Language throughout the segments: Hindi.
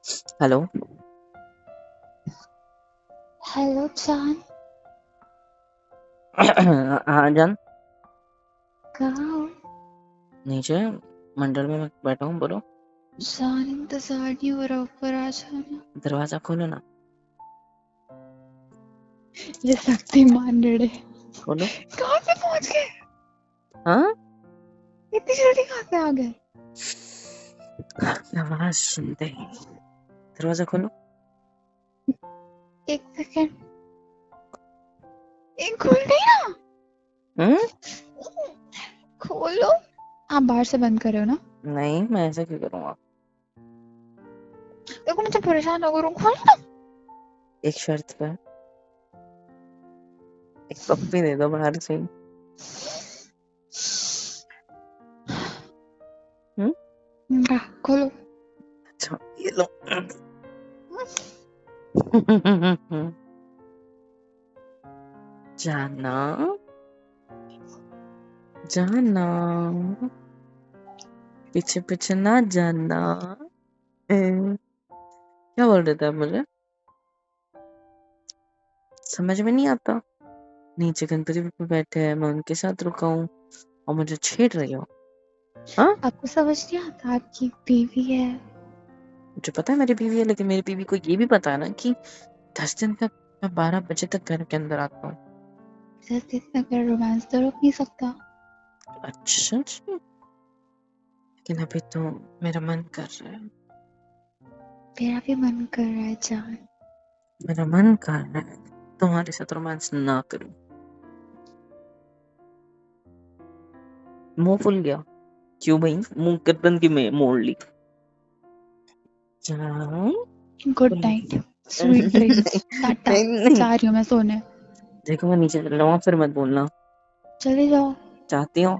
हेलो। हेलो जान। हाँ जान। कहाँ हो? नीचे मंडल में मैं बैठा हूँ, बोलो। जान इंतजार नहीं हो रहा, ऊपर आ जाना। दरवाजा खोलो ना। ये शक्तिमान रेड़े खोलो। कहाँ से पहुंच गए? हाँ, इतनी जल्दी कहाँ से आ गए? आवाज सुनते ही दरवाजा खोलो। एक सेकंड। एक खुल गई ना। हम्म। खोलो। आप बाहर से बंद कर रहे हो ना? नहीं, मैं ऐसा क्यों करूँगा। देखो मुझे परेशान हो करूँ, खोलो ना। एक शर्त पे, एक पप्पी दे दो बाहर से ही। खोलो। अच्छा, ये लो। जाना, जाना, पीछे पीछे ना जाना। क्या बोल रहे थे आप मुझे? समझ में नहीं आता। नीचे गणपति बप्पा बैठे हैं, मैं उनके साथ रुका हूँ और मुझे छेड़ रही हो। हाँ, आपको समझ नहीं आता? आपकी बीवी है। मुझे पता है मेरी बीवी है, लेकिन मेरी बीवी को ये भी पता है ना कि 10 दिन तक मैं 12 बजे तक घर के अंदर आता हूँ। 10 दिन में अगर रोमांस तो रुक नहीं सकता। अच्छा जी, लेकिन अभी तो मेरा मन कर रहा है। मेरा भी मन कर रहा है जान। मेरा मन कर रहा है तुम्हारे साथ रोमांस ना करूं। मुंह फुल गया क्यों भाई? मुंह गर्दन की में मोड़ ली। जान, good night, sweet dreams, Tata. नहीं नहीं, जा रही हूँ मैं सोने। देखो मैं नीचे चल रहा हूँ, फिर मत बोलना। चले जाओ। चाहती हो?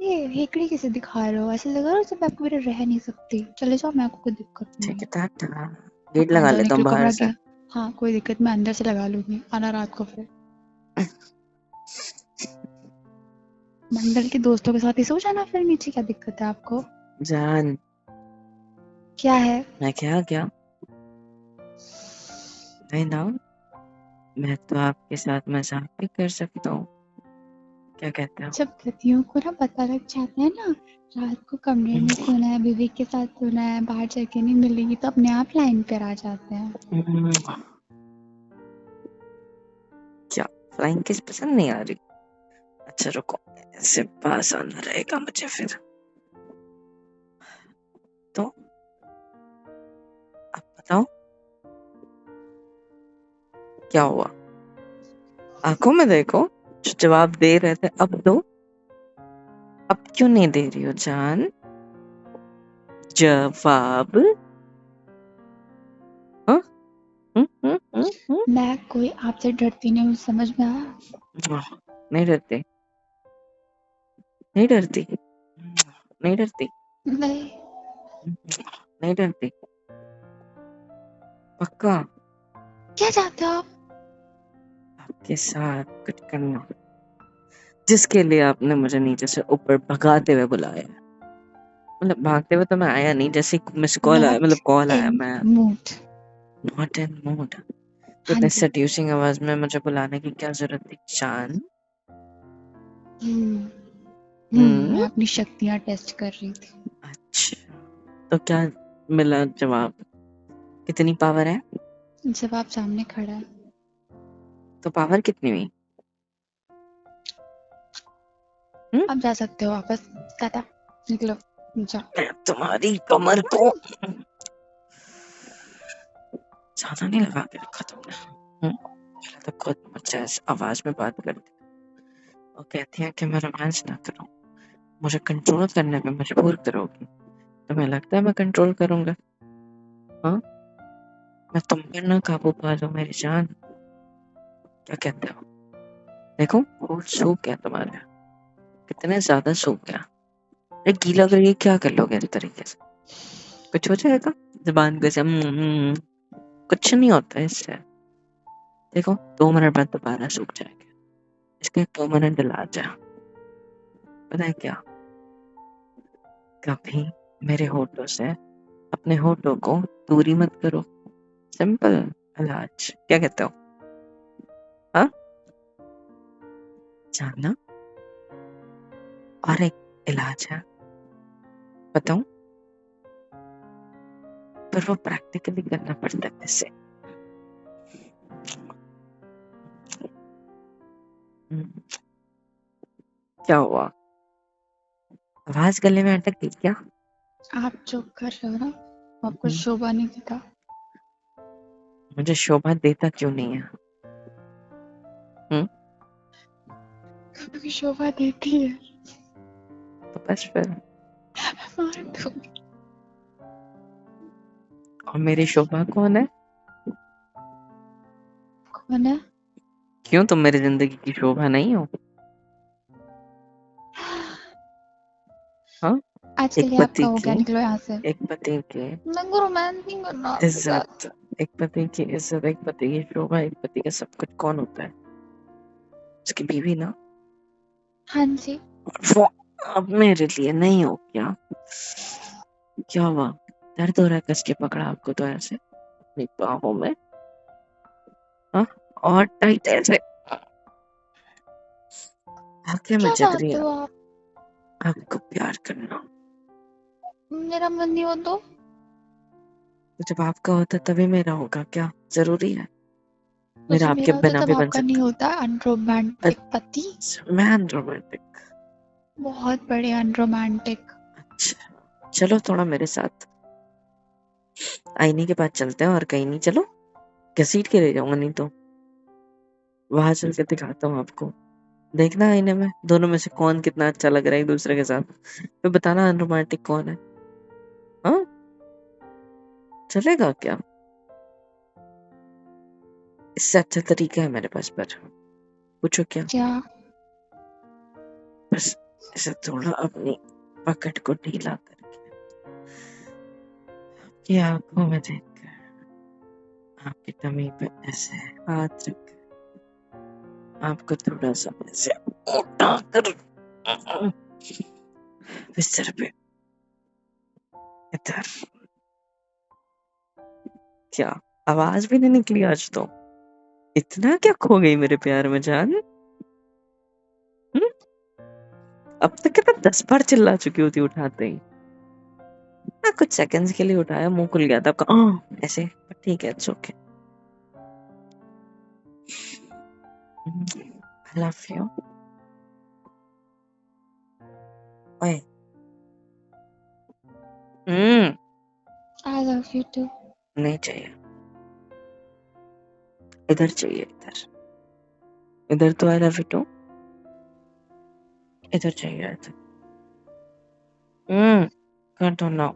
ये हेकड़ी कैसे दिखा रहे हो? ऐसे लग रहा है जब मैं आपके बिना रह नहीं सकती। चले जाओ, मैं आपको कोई दिक्कत नहीं ठीक है। है, टाटा। आप गेट आ लगा जाओ, लेता हूँ निकलो बाहर कमरा से। क्या। हाँ कोई दिक्कत, मैं अंदर से लगा लूंगी, आना रात को फिर। मंडल के दोस्तों के साथ ही सो जाना फिर नीचे, क्या दिक्कत है आपको? जान, क्या है? मैं क्या क्या नहीं ना, मैं तो आपके साथ मजाक भी कर सकता हूँ। क्या कहते हो? जब पतियों को ना पता लग जाता है ना, रात को कमरे में सोना है, बीवी के साथ सोना है, बाहर जगह नहीं मिलेगी, तो अपने आप लाइन पर आ जाते हैं। क्या फ्लाइंग किस पसंद नहीं आ रही? अच्छा रुको, ऐसे पास आना रहेगा मुझे फिर। तो अब बताओ क्या हुआ? आंखों में देखो, जो जवाब दे रहे थे अब दो। अब क्यों नहीं दे रही हो जान जवाब? हाँ? हम्म। मैं कोई आपसे डरती नहीं हूँ, समझ में आया? नहीं डरती, नहीं डरती, नहीं डरती, नहीं। नहीं डरती, पक्का? क्या चाहते हो आप? आपके साथ कुछ करना, जिसके लिए आपने मुझे नीचे से ऊपर भगाते हुए बुलाया। मतलब भागते हुए तो मैं आया नहीं, जैसे मिस कॉल आया, नॉट मतलब कॉल आया, इन मैं मूड। Not in mood. तो हाँ इतने जी। सेड्यूसिंग आवाज में मुझे बुलाने की क्या जरूरत थी शान? मैं हम्म। अपनी शक्तियाँ टेस्ट कर रही थी। अच्छा, तो क्या मिला जवाब? कितनी पावर है? जवाब सामने खड़ा है। तो पावर कितनी हुई? आप जा सकते हो वापस। टाटा, निकलो, जाओ। तुम्हारी कमर को ज्यादा नहीं लगा के रखा तुमने। पहले तो खुद मुझसे इस आवाज में बात करती और कहती है कि मैं रोमांस ना करूं, मुझे कंट्रोल करने पे मजबूर करोगी। तुम्हें लगता है मैं कंट्रोल करूंगा? हाँ, मैं तुम पर ना काबू पा लूं मेरी जान। क्या कहते हो? देखो खूब सूख गया तुम्हारे, कितने ज्यादा सूख गया। अरे गीला करके क्या कर लोगे इस तरीके से? कुछ हो जाएगा? जबान को ऐसे कुछ नहीं होता इससे। देखो 2 मिनट बाद दोबारा सूख जाएगा, इसके 2 मिनट दिला जा। पता है क्या, कभी मेरे होठों से अपने होठों को दूरी मत करो। सिंपल इलाज, क्या कहते हो? हाँ, जानना। और एक इलाज है, बताऊं? पर वो प्रैक्टिकली करना पड़ता है वैसे। क्या हुआ? आवाज गले में अटक गई क्या? आप जो कर रहे हो ना, आपको हम्म, शोभा नहीं देता। मुझे शोभा देता क्यों नहीं है? हम्म, क्योंकि शोभा देती है। तो बस फिर। मार दूंगी। और मेरी शोभा कौन है? कौन है? क्यों, तुम मेरी जिंदगी की शोभा नहीं हो? हाँ, आज के एक लिए आपका पति हो गया, की, निकलो यहाँ से। एक पति की मेरे को रोमांस नहीं करना आपके साथ। इज्जत, एक पति की इज्जत, एक पति की शोभा, एक पति का सब कुछ कौन होता है? उसकी बीवी ना। हाँ जी। और वो अब मेरे लिए नहीं हो क्या? क्या हुआ? दर्द हो रहा है? कस के पकड़ा आपको तो ऐसे अपनी बाहों में? हाँ, और टाइट ऐसे। आंखें में क्या जग रही चाहते है हो आप? आपको प्यार करना। मेरा मन नहीं हो तो? तो जब आपका होता तभी मेरा होगा क्या? जरूरी है? तो मेरा जब आपके मेरा होता बिना तब भी बन आपका नहीं सकता। होता? अनरोमांटिक पति। अच्छा, मैं रोमांटिक? बहुत बड़े अनरोमांटिक। अच्छा, चलो थोड़ा मेरे साथ आईने के पास चलते हैं, और कहीं नहीं, चलो। घसीट के ले जाऊंगा, नहीं तो वहां चल के दिखाता हूँ आपको। देखना आईने में दोनों में से कौन कितना अच्छा लग रहा है एक दूसरे के साथ, फिर बताना अनरोमांटिक कौन है। हाँ, चलेगा क्या? इससे अच्छा तरीका है मेरे पास, पर पूछो क्या? क्या? बस ऐसे थोड़ा अपनी पकड़ को ढीला करके आपकी आंखों में देखकर आपकी टमी पे ऐसे हाथ रख आपको थोड़ा सा ऐसे उठा कर बिस्तर पे इधर। क्या आवाज भी नहीं निकली आज तो? इतना क्या खो गई मेरे प्यार में जान? हम्म? अब तक कितना 10 बार चिल्ला चुकी होती उठाते ही। हाँ, कुछ सेकंड्स के लिए उठाया, मुंह खुल गया था आपका ऐसे, पर ठीक है, it's okay. I love you. ओए। Hmm. I love you too. नहीं चाहिए, इधर चाहिए, इधर। इधर तो आई लव यू टू, इधर चाहिए, इधर। कांटो ना।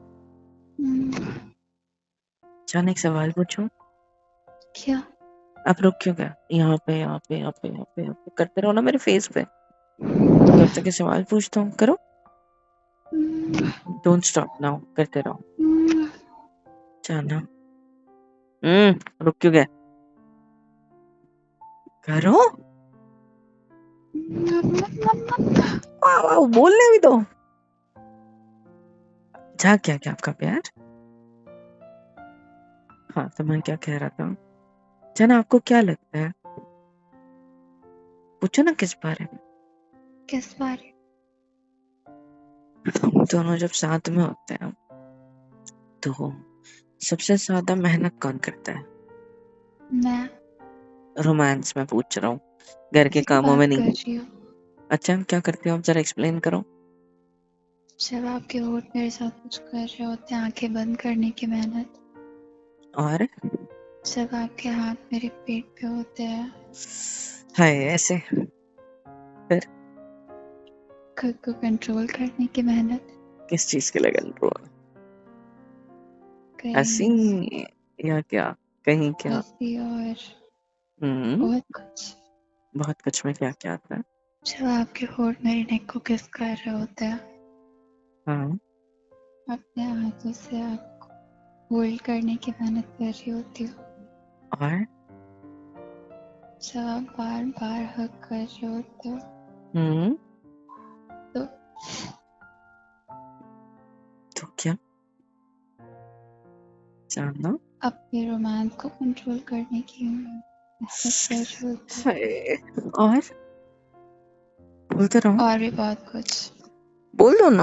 जान, एक सवाल पूछूं? क्या? आप रुक क्यों गए? यहाँ पे, यहाँ पे, यहाँ पे, यहाँ पे, यहाँ पे करते रहो ना मेरे फेस पे। कब तक ये सवाल पूछता हूँ, करो। डोंट स्टॉप नाउ, करते रहो। जाना। रुक क्यों गए? करो। वाह वाह, बोलने भी दो। जा, क्या क्या आपका प्यार? हाँ, तो मैं क्या कह रहा था? जाना, आपको क्या लगता है? पूछो ना, किस बारे में? किस बारे? हम दोनों जब साथ में होते हैं तो सबसे ज्यादा मेहनत कौन करता है? मैं। रोमांस में पूछ रहा हूँ, घर के किसकी कामों में बात कर नहीं। रही हो? अच्छा, क्या करते हो आप, जरा एक्सप्लेन करो। जब आपके होठ मेरे साथ कुछ कर रहे होते हैं, आंखें बंद करने की मेहनत। और जब आपके हाथ मेरे पेट पे होते हैं, हाय ऐसे, फिर खुद को कंट्रोल करने की मेहनत। किस चीज के लिए कंट्रोल? हंसी कहीं या क्या? कहीं क्या? हंसी और हम्म। बहुत कुछ। बहुत कुछ में क्या क्या आता है? जब आपके होठ मेरी नेक को किस कर रहे होते हैं, हाँ। अपने हाथों से आपको होल्ड करने की मेहनत कर रही होती हो। और जब आप बार बार हक कर रहे होते हो, हम्म। तो तो क्या? जानना। अपने रोमांस को कंट्रोल करने की कोशिश होती है। हाय, और बोलते रहो, और भी बहुत कुछ। बोल दो ना।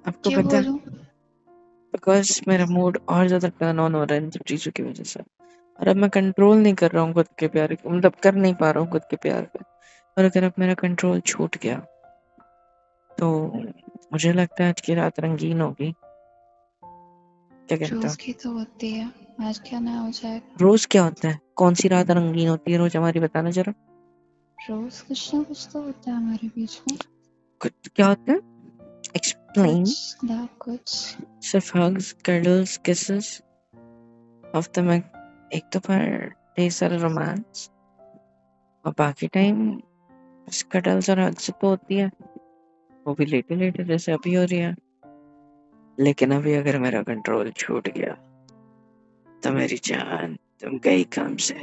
आपको क्यों पता है, बोलूं? बिकॉज मेरा मूड और ज्यादा टर्न ऑन हो रहा है इन सब चीजों की वजह से। और अब मैं कंट्रोल नहीं कर रहा हूँ खुद के प्यार को, मतलब कर नहीं पा रहा हूँ खुद के प्यार पे। और अगर अब मेरा कंट्रोल छूट गया तो मुझे लगता है आज की रात रंगीन होगी। क्या कहते हो? रोज की तो होती है, आज क्या ना हो जाएगा। रोज क्या होता है? कौन सी रात रंगीन होती है रोज हमारी, बताना जरा। रोज कुछ ना कुछ तो होता है हमारे बीच में। कुछ क्या होता है? एक्सप्लेन। कुछ ना कुछ। सिर्फ हग्स, कडल्स, किसेस, हफ्ते में एक तो पर ढेर सारा रोमांस, और बाकी टाइम बस कडल्स और हग्स तो होती है, वो भी लेटे लेटे जैसे अभी हो रही है। लेकिन अभी अगर मेरा कंट्रोल छूट गया तो मेरी जान तुम गई काम से।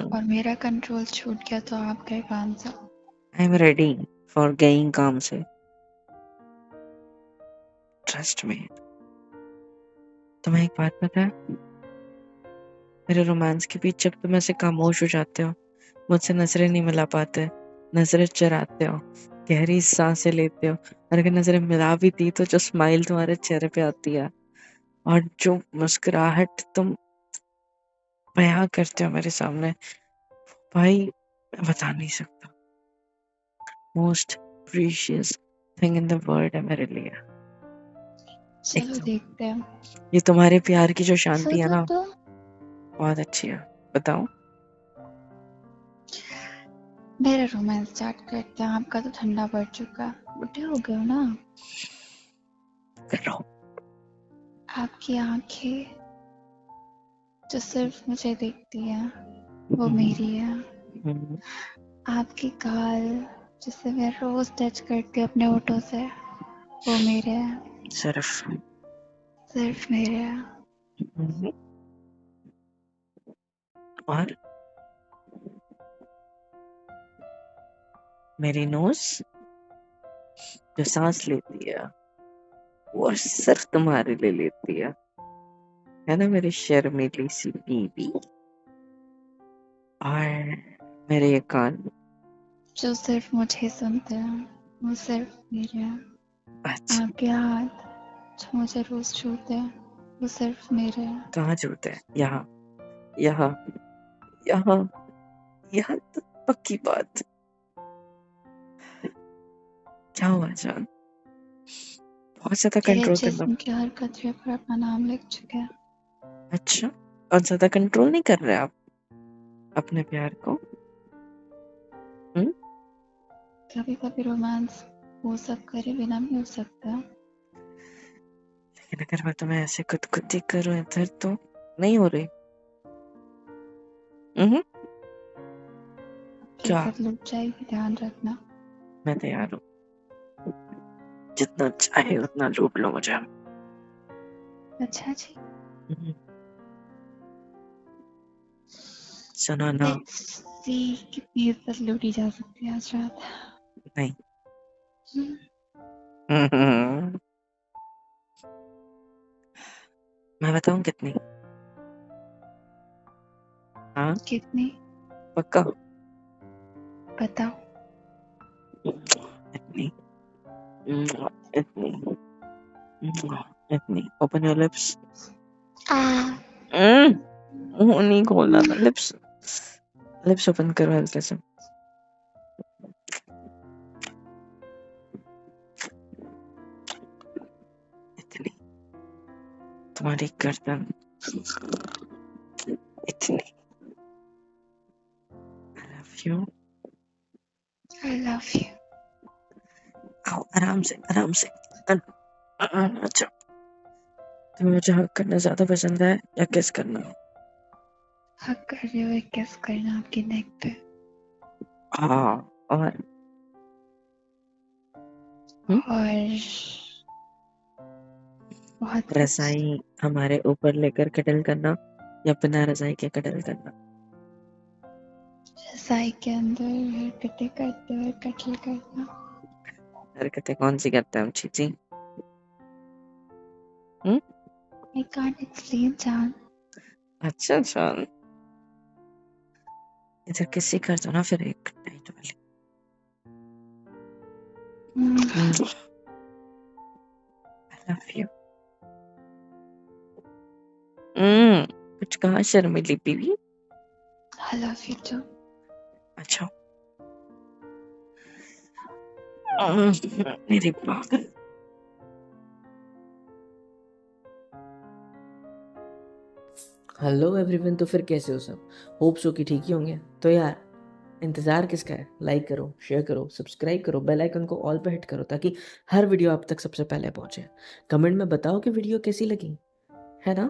और मेरा कंट्रोल छूट गया तो आप गए काम से। आई एम रेडी फॉर गईंग काम से, ट्रस्ट मी। तुम्हें एक बात पता है, मेरे रोमांस के बीच जब तुम ऐसे खामोश हो जाते हो, मुझसे नजरें नहीं मिला पाते, नजरें चुराते हो, गहरी सांसें लेते हो, और अगर नजरें मिला भी दी तो जो स्माइल तुम्हारे चेहरे पे आती है और जो मुस्कुराहट तुम बयां करते हो मेरे सामने, भाई मैं बता नहीं सकता। Most precious thing in the world है मेरे लिए। एक चलो तो देखते हैं। ये तुम्हारे प्यार की जो शांति है सुनो ना, तो। बहुत अच्छी है। बताओ। मेरा रोमांस स्टार्ट करते हैं, आपका तो ठंडा पड़ चुका है, बुढ़े हो गए हो ना। करो। आपकी आंखें जो सिर्फ मुझे देखती है वो मेरी है। हम्म, आपकी गाल जिसे मैं रोज टच करती हूँ अपने होठों से, वो मेरे हैं, सिर्फ सिर्फ मेरे हैं। हम्म, और मेरी नोज जो सांस लेती है वो सिर्फ तुम्हारे लिए लेती है ना मेरी शर्मीली सी बीबी। और मेरे ये कान, जो सिर्फ मुझे सुनते हैं वो सिर्फ मेरे हैं। अच्छा आपके हाथ जो मुझे रोज छूते हैं वो सिर्फ मेरे हैं। कहाँ छूते हैं? यहाँ, यहाँ, यहाँ, यहाँ तो पक्की बात। क्या हुआ जान? बहुत ज्यादा मेरे कंट्रोल करना। जिस्म की हर कतरे पर अपना नाम लिख चुके हैं। अच्छा, और ज्यादा कंट्रोल नहीं कर रहे आप अपने प्यार को? हम्म? कभी कभी रोमांस वो सब करे बिना भी हो सकता है। लेकिन अगर मैं तुम्हें ऐसे खुद करूं इधर तो नहीं हो रही। हम्म। आपकी क्या? इज्जत लूट जाएगी, ध्यान रखना। मैं तैयार हूँ, जितना चाहे उतना लूट लो मुझे। अच्छा जी। हम्म, सुनो ना। लेट्स सी कितनी इज्जत लूटी जा सकती है आज रात। नहीं। हम्म, मैं बताऊं कितनी? हाँ, कितनी? पक्का। बताओ। इतनी, इतनी, इतनी। Open your lips. आ मुंह नहीं खोलना था, लिप्स, लिप्स ओपन करो हल्के से। इतनी, तुम्हारी गर्दन इतनी। आई love you. I love you. आओ आराम से, आराम से। अच्छा, तुम्हें मुझे हक करना ज्यादा पसंद है या किस करना? हक कर रहे हो, एक किस करना आपकी नेक पे। हाँ, और और बहुत कुछ। रजाई हमारे ऊपर लेकर कटल करना या बिना रजाई के कटल करना? रजाई के अंदर हरकतें करते हुए कत्ल करना। हरकतें कौन सी करते हैं हम चीची? हम्म? I can't explain, जान। अच्छा जान, इधर किसी कर दो ना फिर एक नाइट वाली। आई लव यू। कुछ कहा शर्मिली बीवी? I love you too। अच्छा। मेरी पागल। हेलो एवरीवन, तो फिर कैसे हो सब? होप सो कि ठीक ही होंगे। तो यार इंतज़ार किसका है? लाइक करो, शेयर करो, सब्सक्राइब करो, बेल आइकन को ऑल पे हिट करो ताकि हर वीडियो आप तक सबसे पहले पहुंचे। कमेंट में बताओ कि वीडियो कैसी लगी, है ना?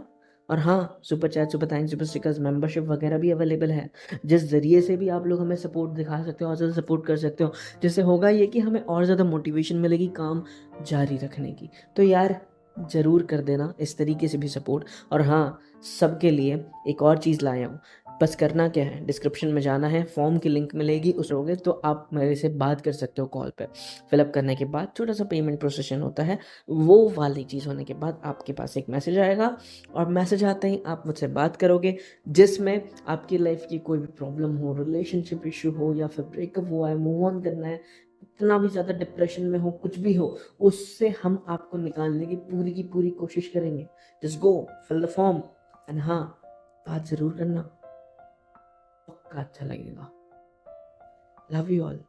और हाँ, super chat, super thanks, super stickers, membership वगैरह भी अवेलेबल है, जिस ज़रिए से भी आप लोग हमें सपोर्ट दिखा सकते हो और ज़्यादा सपोर्ट कर सकते हो, जिससे होगा ये कि हमें और ज़्यादा मोटिवेशन मिलेगी काम जारी रखने की। तो यार ज़रूर कर देना इस तरीके से भी सपोर्ट। और हाँ, सबके लिए एक और चीज़ लाया हूँ। बस करना क्या है, डिस्क्रिप्शन में जाना है, फॉर्म की लिंक मिलेगी, उस होगे तो आप मेरे से बात कर सकते हो कॉल पे। फिलअप करने के बाद छोटा सा पेमेंट प्रोसेशन होता है, वो वाली चीज़ होने के बाद आपके पास एक मैसेज आएगा और मैसेज आते ही आप मुझसे बात करोगे, जिसमें आपकी लाइफ की कोई भी प्रॉब्लम हो, रिलेशनशिप इशू हो या फिर ब्रेकअप हुआ है, मूव ऑन करना है, इतना भी ज़्यादा डिप्रेशन में हो, कुछ भी हो, उससे हम आपको निकालने की पूरी कोशिश करेंगे। Just go fill the form and हाँ, बात ज़रूर करना, पक्का अच्छा लगेगा। Love you all.